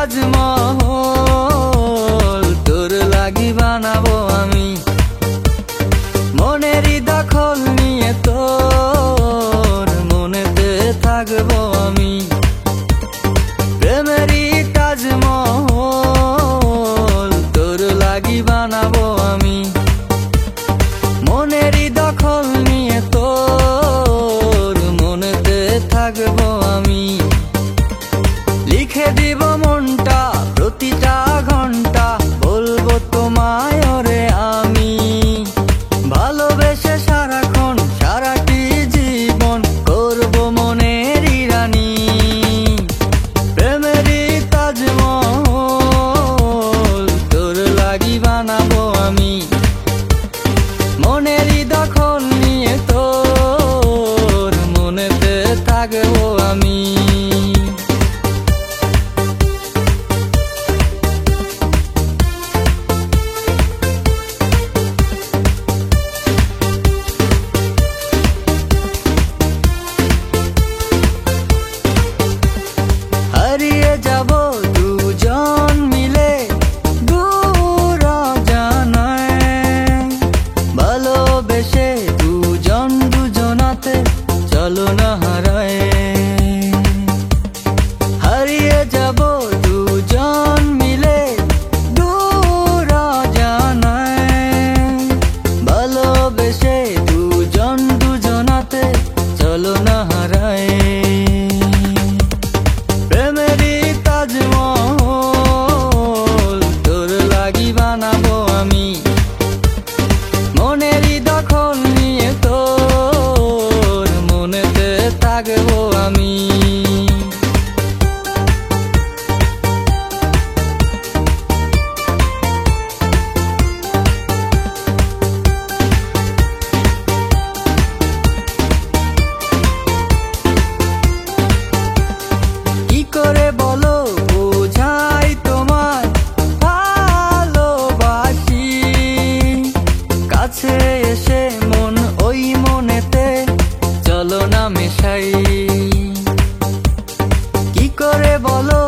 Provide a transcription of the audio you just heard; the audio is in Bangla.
তাজমহল তোর লাগি বানাবো আমি, মনেরই দখল নিয়ে তোর মনেতে থাকবো আমি। প্রেমেরই তাজমহল তোর লাগি বানাবো আমি, মনেরই দখল নিয়ে তোর মনেতে থাকবো আমি। লিখে দিব মনটা প্রতিটা ঘন্টা, বলবো তোমায় ওরে আমি, ভালোবেসে সারাক্ষণ সারাটি জীবন করবো মনেরই রানী। প্রেমেরই তাজমহল তোর লাগি বানাবো আমি, মনেরই দখল নিয়ে তোর মনেতে থাকবো আমি। হারিয়ে যাব দুজন মিলে দূর অজানায়, ভালোবেসে দুজন দুজনাতে চলো না হারায়। হারিয়ে যাব দুজন মিলে দূর অজানায়, ভালোবেসে দুজন দুজনাতে চলো না হারায়। প্রেমেরই তাজমহল তোর লাগি বানাবো আমি, মনেরই দখল নিয়ে তোর মনেতে থাকবো আমি। কি করে বলো বোঝাই তোমায় ভালোবাসি, কাছে এসে মন ওই মনেতে চলো না মেশাই। কি করে বলো